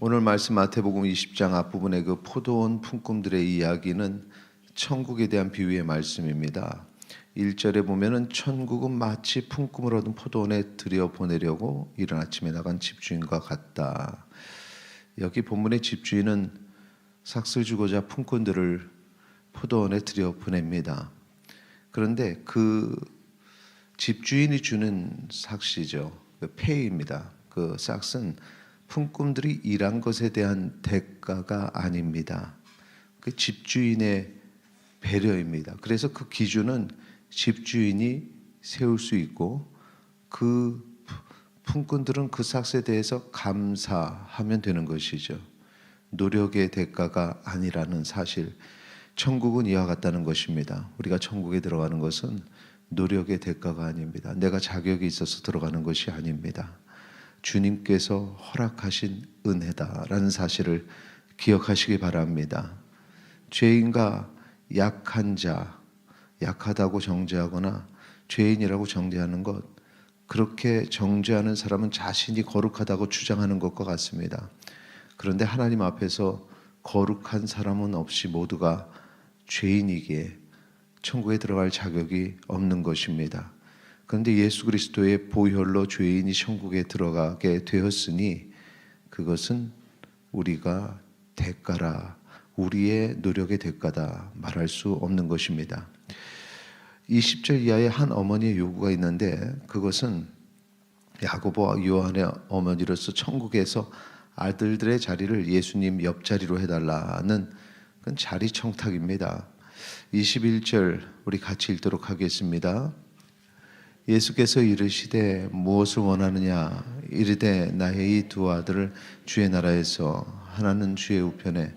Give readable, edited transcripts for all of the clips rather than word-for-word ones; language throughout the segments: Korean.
오늘 말씀 마태복음 20장 앞부분의 그 포도원 품꾼들의 이야기는 천국에 대한 비유의 말씀입니다. 1절에 보면은 천국은 마치 품꾼을 얻은 포도원에 들여보내려고 이른 아침에 나간 집주인과 같다. 여기 본문의 집주인은 삭슬 주고자 품꾼들을 포도원에 들여보냅니다. 그런데 그 집주인이 주는 삭시죠. 그 페이입니다. 그 삭스는 품꾼들이 일한 것에 대한 대가가 아닙니다. 그 집주인의 배려입니다. 그래서 그 기준은 집주인이 세울 수 있고 그 품꾼들은 그 삭스에 대해서 감사하면 되는 것이죠. 노력의 대가가 아니라는 사실. 천국은 이와 같다는 것입니다. 우리가 천국에 들어가는 것은 노력의 대가가 아닙니다. 내가 자격이 있어서 들어가는 것이 아닙니다. 주님께서 허락하신 은혜다라는 사실을 기억하시기 바랍니다. 죄인과 약한 자, 약하다고 정죄하거나 죄인이라고 정죄하는 것, 그렇게 정죄하는 사람은 자신이 거룩하다고 주장하는 것과 같습니다. 그런데 하나님 앞에서 거룩한 사람은 없이 모두가 죄인이기에 천국에 들어갈 자격이 없는 것입니다. 그런데 예수 그리스도의 보혈로 죄인이 천국에 들어가게 되었으니 그것은 우리가 대가라, 우리의 노력의 대가다 말할 수 없는 것입니다. 20절 이하에 한 어머니의 요구가 있는데 그것은 야고보와 요한의 어머니로서 천국에서 아들들의 자리를 예수님 옆자리로 해달라는 그건 자리 청탁입니다. 21절 우리 같이 읽도록 하겠습니다. 예수께서 이르시되 무엇을 원하느냐 이르되 나의 이 두 아들을 주의 나라에서 하나는 주의 우편에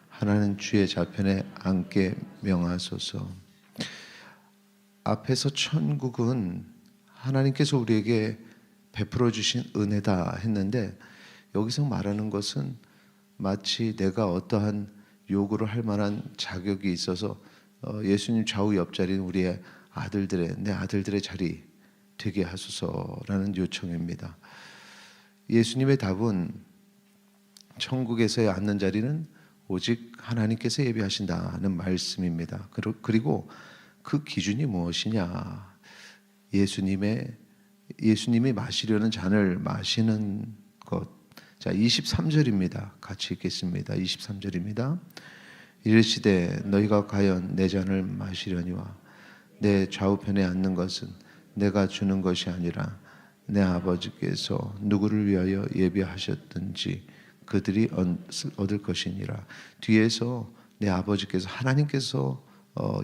하나는 주의 좌편에 앉게 명하소서. 앞에서 천국은 하나님께서 우리에게 베풀어 주신 은혜다 했는데 여기서 말하는 것은 마치 내가 어떠한 요구를 할 만한 자격이 있어서 예수님 좌우 옆자리는 우리의 내 아들들의 자리 되게 하소서라는 요청입니다. 예수님의 답은 천국에서의 앉는 자리는 오직 하나님께서 예비하신다는 말씀입니다. 그리고 그 기준이 무엇이냐? 예수님이 마시려는 잔을 마시는 것. 자, 23절입니다. 같이 읽겠습니다. 23절입니다. 이르시되 너희가 과연 내 잔을 마시려니와 내 좌우편에 앉는 것은 내가 주는 것이 아니라 내 아버지께서 누구를 위하여 예비하셨든지 그들이 얻을 것이니라. 뒤에서 내 아버지께서 하나님께서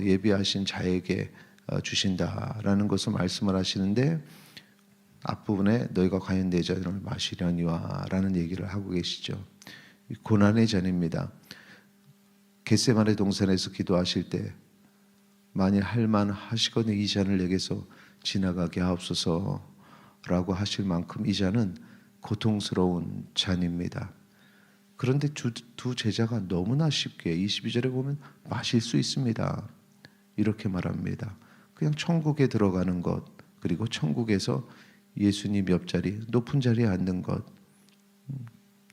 예비하신 자에게 주신다라는 것을 말씀을 하시는데 앞부분에 너희가 과연 내 잔을 마시려니와 라는 얘기를 하고 계시죠. 고난의 잔입니다. 겟세마네 동산에서 기도하실 때 만일 할만하시거든 이 잔을 내게서 지나가게 하옵소서라고 하실 만큼 이 잔은 고통스러운 잔입니다. 그런데 두 제자가 너무나 쉽게 22절에 보면 마실 수 있습니다. 이렇게 말합니다. 그냥 천국에 들어가는 것, 그리고 천국에서 예수님 옆자리, 높은 자리에 앉는 것,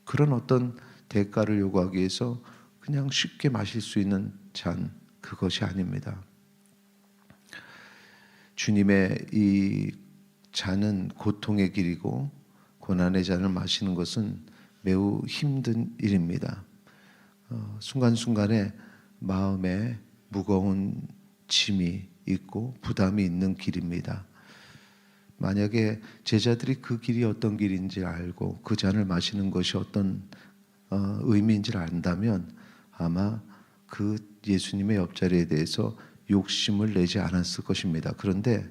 그런 어떤 대가를 요구하기 위해서 그냥 쉽게 마실 수 있는 잔, 그것이 아닙니다. 주님의 이 잔은 고통의 길이고 고난의 잔을 마시는 것은 매우 힘든 일입니다. 순간순간에 마음에 무거운 짐이 있고 부담이 있는 길입니다. 만약에 제자들이 그 길이 어떤 길인지 알고 그 잔을 마시는 것이 어떤 의미인지를 안다면 아마 그 예수님의 옆자리에 대해서 욕심을 내지 않았을 것입니다. 그런데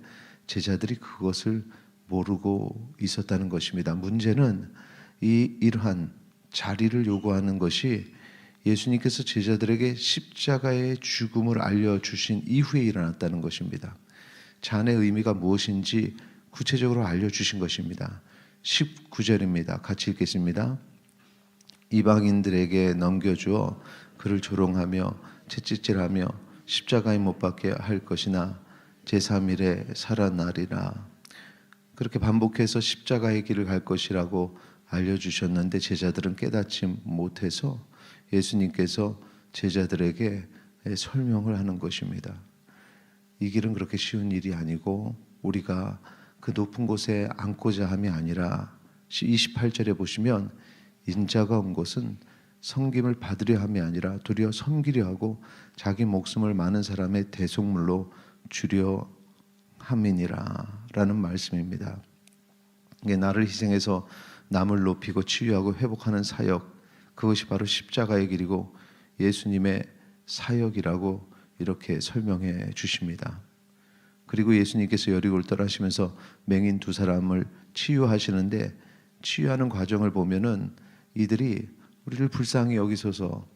제자들이 그것을 모르고 있었다는 것입니다. 문제는 이러한 자리를 요구하는 것이 예수님께서 제자들에게 십자가의 죽음을 알려주신 이후에 일어났다는 것입니다. 잔의 의미가 무엇인지 구체적으로 알려주신 것입니다. 19절입니다. 같이 읽겠습니다. 이방인들에게 넘겨주어 그를 조롱하며 채찍질하며 십자가에 못 박게 할 것이나 제3일에 살아나리라. 그렇게 반복해서 십자가의 길을 갈 것이라고 알려주셨는데 제자들은 깨닫지 못해서 예수님께서 제자들에게 설명을 하는 것입니다. 이 길은 그렇게 쉬운 일이 아니고 우리가 그 높은 곳에 앉고자 함이 아니라 28절에 보시면 인자가 온 것은 섬김을 받으려 함이 아니라 도리어 섬기려 하고 자기 목숨을 많은 사람의 대속물로 주려 함이니라 라는 말씀입니다. 이게 나를 희생해서 남을 높이고 치유하고 회복하는 사역, 그것이 바로 십자가의 길이고 예수님의 사역이라고 이렇게 설명해 주십니다. 그리고 예수님께서 여리고를 떠나시면서 맹인 두 사람을 치유하시는데 치유하는 과정을 보면은 이들이 우리를 불쌍히 여기소서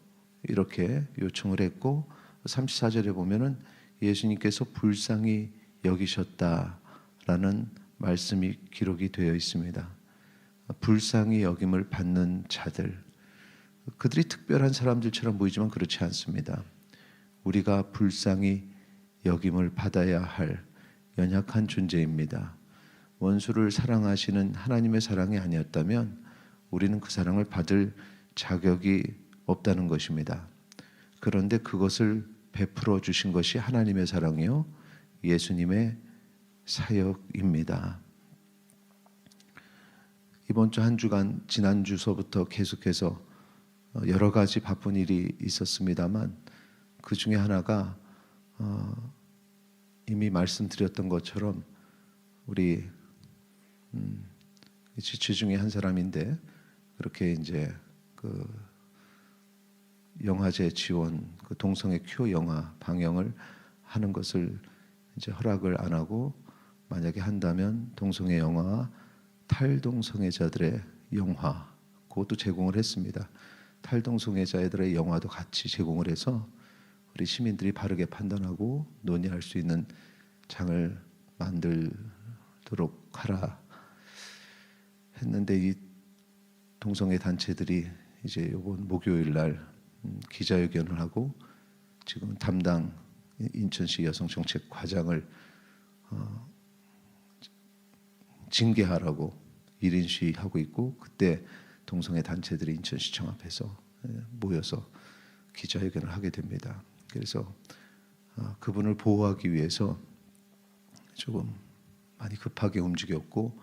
이렇게 요청을 했고 34절에 보면은 예수님께서 불쌍히 여기셨다라는 말씀이 기록이 되어 있습니다. 불쌍히 여김을 받는 자들, 그들이 특별한 사람들처럼 보이지만 그렇지 않습니다. 우리가 불쌍히 여김을 받아야 할 연약한 존재입니다. 원수를 사랑하시는 하나님의 사랑이 아니었다면 우리는 그 사랑을 받을 자격이 없다는 것입니다. 그런데 그것을 베풀어 주신 것이 하나님의 사랑이요 예수님의 사역입니다. 이번 주 한 주간 지난주서부터 계속해서 여러 가지 바쁜 일이 있었습니다만 그 중에 하나가 이미 말씀드렸던 것처럼 우리 지체 중에 한 사람인데 그렇게 이제 그 영화제 지원 그 동성애 큐어 영화 방영을 하는 것을 이제 허락을 안 하고 만약에 한다면 동성애 영화 탈동성애자들의 영화 그것도 제공을 했습니다. 탈동성애자들의 영화도 같이 제공을 해서 우리 시민들이 바르게 판단하고 논의할 수 있는 장을 만들도록 하라 했는데 이 동성애 단체들이 이제 이번 목요일 날 기자회견을 하고 지금 담당 인천시 여성정책과장을 징계하라고 1인 시위하고 있고 그때 동성애 단체들이 인천시청 앞에서 모여서 기자회견을 하게 됩니다. 그래서 그분을 보호하기 위해서 조금 많이 급하게 움직였고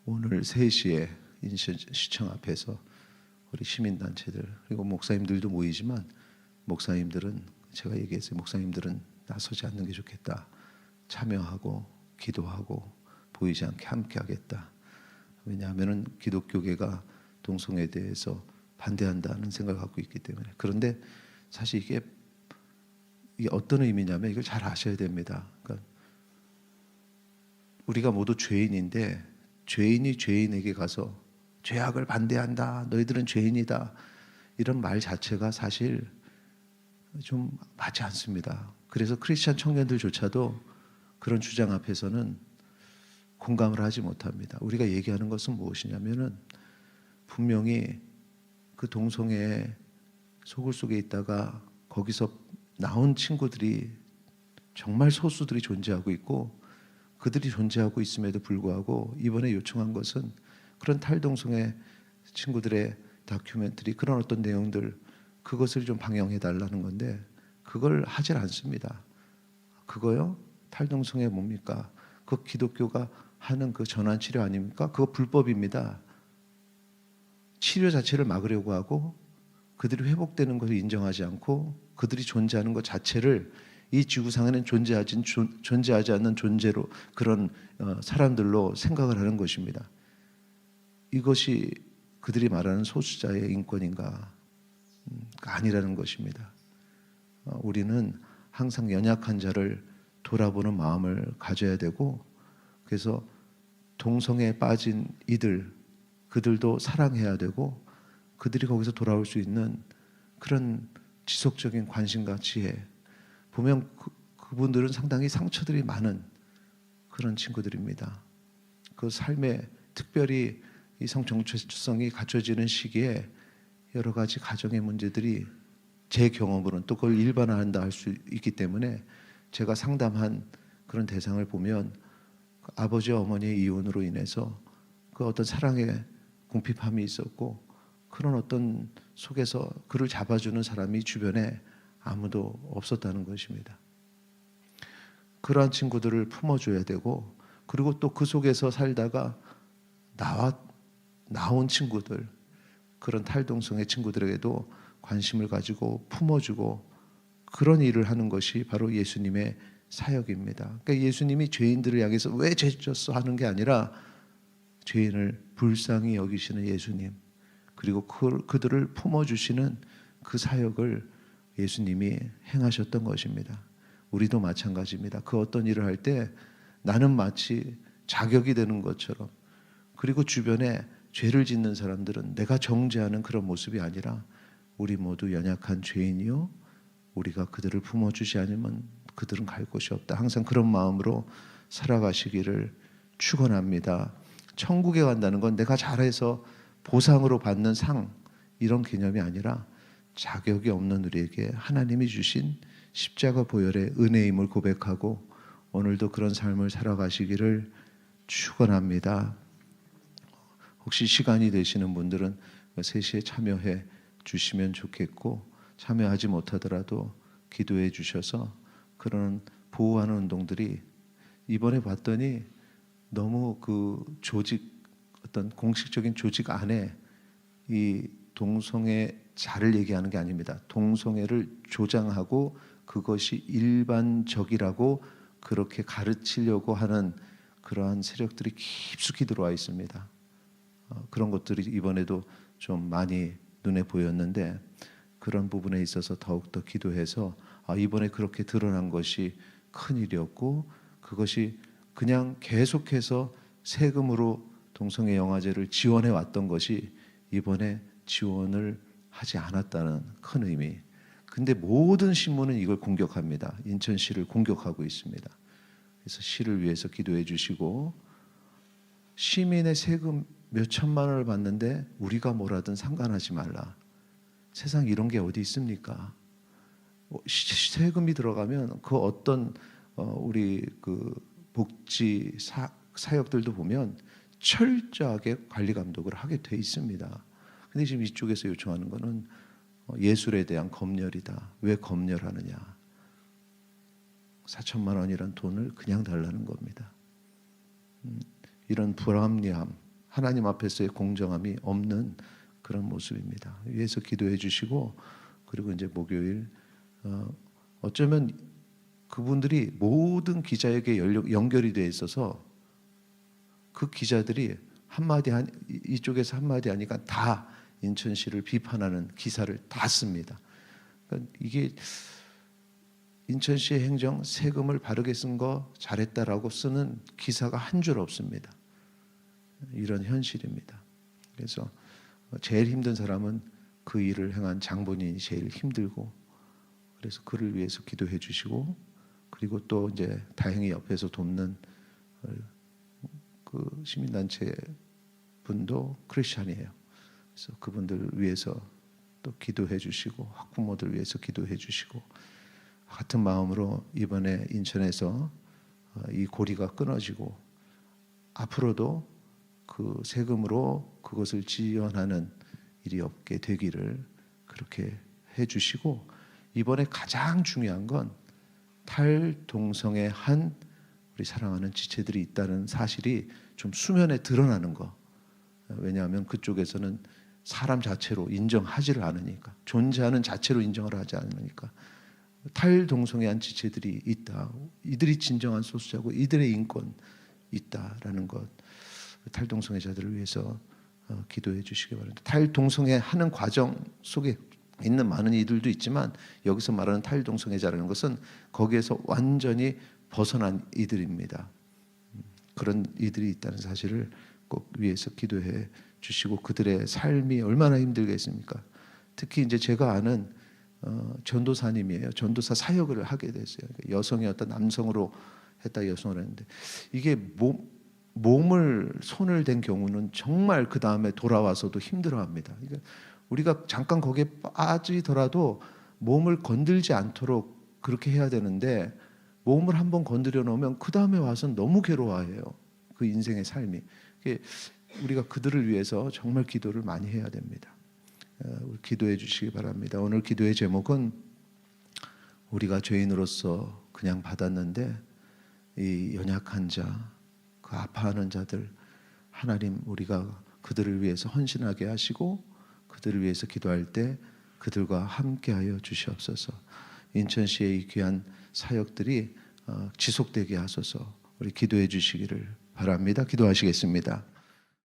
오늘 3시에 인천시청 앞에서 우리 시민단체들 그리고 목사님들도 모이지만 목사님들은 제가 얘기했어요. 목사님들은 나서지 않는 게 좋겠다. 참여하고 기도하고 보이지 않게 함께 하겠다. 왜냐하면 기독교계가 동성애에 대해서 반대한다는 생각을 갖고 있기 때문에. 그런데 사실 이게 어떤 의미냐면 이걸 잘 아셔야 됩니다. 그러니까 우리가 모두 죄인인데 죄인이 죄인에게 가서 죄악을 반대한다. 너희들은 죄인이다. 이런 말 자체가 사실 좀 맞지 않습니다. 그래서 크리스찬 청년들조차도 그런 주장 앞에서는 공감을 하지 못합니다. 우리가 얘기하는 것은 무엇이냐면은 분명히 그 동성애의 소굴 속에 있다가 거기서 나온 친구들이 정말 소수들이 존재하고 있고 그들이 존재하고 있음에도 불구하고 이번에 요청한 것은 그런 탈동성애 친구들의 다큐멘터리 그런 어떤 내용들 그것을 좀 방영해 달라는 건데 그걸 하질 않습니다. 그거요? 탈동성애 뭡니까? 그 기독교가 하는 그 전환 치료 아닙니까? 그거 불법입니다. 치료 자체를 막으려고 하고 그들이 회복되는 것을 인정하지 않고 그들이 존재하는 것 자체를 이 지구상에는 존재하지 않는 존재로 그런 사람들로 생각을 하는 것입니다. 이것이 그들이 말하는 소수자의 인권인가? 아니라는 것입니다. 우리는 항상 연약한 자를 돌아보는 마음을 가져야 되고 그래서 동성애에 빠진 그들도 사랑해야 되고 그들이 거기서 돌아올 수 있는 그런 지속적인 관심과 지혜 보면 그분들은 상당히 상처들이 많은 그런 친구들입니다. 그 삶에 특별히 이 성정체성이 갖춰지는 시기에 여러 가지 가정의 문제들이 제 경험으로는 또 그걸 일반화한다 할 수 있기 때문에 제가 상담한 그런 대상을 보면 아버지와 어머니의 이혼으로 인해서 그 어떤 사랑의 궁핍함이 있었고 그런 어떤 속에서 그를 잡아주는 사람이 주변에 아무도 없었다는 것입니다. 그러한 친구들을 품어줘야 되고 그리고 또 그 속에서 살다가 나온 친구들 그런 탈동성의 친구들에게도 관심을 가지고 품어주고 그런 일을 하는 것이 바로 예수님의 사역입니다. 그러니까 예수님이 죄인들을 향해서 왜 죄 졌어 하는 게 아니라 죄인을 불쌍히 여기시는 예수님 그리고 그들을 품어주시는 그 사역을 예수님이 행하셨던 것입니다. 우리도 마찬가지입니다. 그 어떤 일을 할 때 나는 마치 자격이 되는 것처럼 그리고 주변에 죄를 짓는 사람들은 내가 정죄하는 그런 모습이 아니라 우리 모두 연약한 죄인이요 우리가 그들을 품어주지 않으면 그들은 갈 곳이 없다. 항상 그런 마음으로 살아가시기를 축원합니다. 천국에 간다는 건 내가 잘해서 보상으로 받는 상 이런 개념이 아니라 자격이 없는 우리에게 하나님이 주신 십자가 보혈의 은혜임을 고백하고 오늘도 그런 삶을 살아가시기를 축원합니다. 혹시 시간이 되시는 분들은 3시에 참여해 주시면 좋겠고 참여하지 못하더라도 기도해 주셔서 그런 보호하는 운동들이 이번에 봤더니 너무 그 조직 어떤 공식적인 조직 안에 이 동성애자를 얘기하는 게 아닙니다. 동성애를 조장하고 그것이 일반적이라고 그렇게 가르치려고 하는 그러한 세력들이 깊숙이 들어와 있습니다. 그런 것들이 이번에도 좀 많이 눈에 보였는데 그런 부분에 있어서 더욱더 기도해서 이번에 그렇게 드러난 것이 큰일이었고 그것이 그냥 계속해서 세금으로 동성애 영화제를 지원해 왔던 것이 이번에 지원을 하지 않았다는 큰 의미. 근데 모든 신문은 이걸 공격합니다. 인천시를 공격하고 있습니다. 그래서 시를 위해서 기도해 주시고 시민의 세금 몇 천만 원을 받는데 우리가 뭐라든 상관하지 말라. 세상 이런 게 어디 있습니까? 세금이 들어가면 그 어떤 우리 그 복지 사역들도 보면 철저하게 관리 감독을 하게 돼 있습니다. 근데 지금 이쪽에서 요청하는 거는 예술에 대한 검열이다. 왜 검열하느냐? 4천만 원이란 돈을 그냥 달라는 겁니다. 이런 불합리함, 하나님 앞에서의 공정함이 없는 그런 모습입니다. 위에서 기도해 주시고 그리고 이제 목요일 어쩌면 그분들이 모든 기자에게 연결이 돼 있어서 그 기자들이 이쪽에서 한마디 하니까 다 인천시를 비판하는 기사를 다 씁니다. 그러니까 이게 인천시의 행정 세금을 바르게 쓴 거 잘했다라고 쓰는 기사가 한 줄 없습니다. 이런 현실입니다. 그래서 제일 힘든 사람은 그 일을 행한 장본인이 제일 힘들고 그래서 그를 위해서 기도해 주시고 그리고 또 이제 다행히 옆에서 돕는 그 시민단체 분도 크리스찬이에요. 그래서 그분들 위해서 또 기도해 주시고 학부모들 위해서 기도해 주시고 같은 마음으로 이번에 인천에서 이 고리가 끊어지고 앞으로도 그 세금으로 그것을 지원하는 일이 없게 되기를 그렇게 해주시고 이번에 가장 중요한 건 탈동성애 한 우리 사랑하는 지체들이 있다는 사실이 좀 수면에 드러나는 거. 왜냐하면 그쪽에서는 사람 자체로 인정하지를 않으니까 존재하는 자체로 인정을 하지 않으니까 탈동성애 한 지체들이 있다. 이들이 진정한 소수자고 이들의 인권 있다라는 것. 탈동성애자들을 위해서 기도해 주시기 바랍니다. 탈동성애 하는 과정 속에 있는 많은 이들도 있지만 여기서 말하는 탈동성애자라는 것은 거기에서 완전히 벗어난 이들입니다. 그런 이들이 있다는 사실을 꼭 위해서 기도해 주시고 그들의 삶이 얼마나 힘들겠습니까? 특히 이제 제가 아는 전도사님이에요. 전도사 사역을 하게 됐어요. 여성이었다 남성으로 했다 여성을 했는데 이게 몸을 손을 댄 경우는 정말 그 다음에 돌아와서도 힘들어합니다. 그러니까 우리가 잠깐 거기에 빠지더라도 몸을 건들지 않도록 그렇게 해야 되는데 몸을 한번 건드려 놓으면 그 다음에 와서는 너무 괴로워해요. 그 인생의 삶이 우리가 그들을 위해서 정말 기도를 많이 해야 됩니다. 기도해 주시기 바랍니다. 오늘 기도의 제목은 우리가 죄인으로서 그냥 받았는데 이 연약한 자, 그 아파하는 자들 하나님 우리가 그들을 위해서 헌신하게 하시고 그들을 위해서 기도할 때 그들과 함께하여 주시옵소서. 인천시의 이 귀한 사역들이 지속되게 하소서. 우리 기도해 주시기를 바랍니다. 기도하시겠습니다.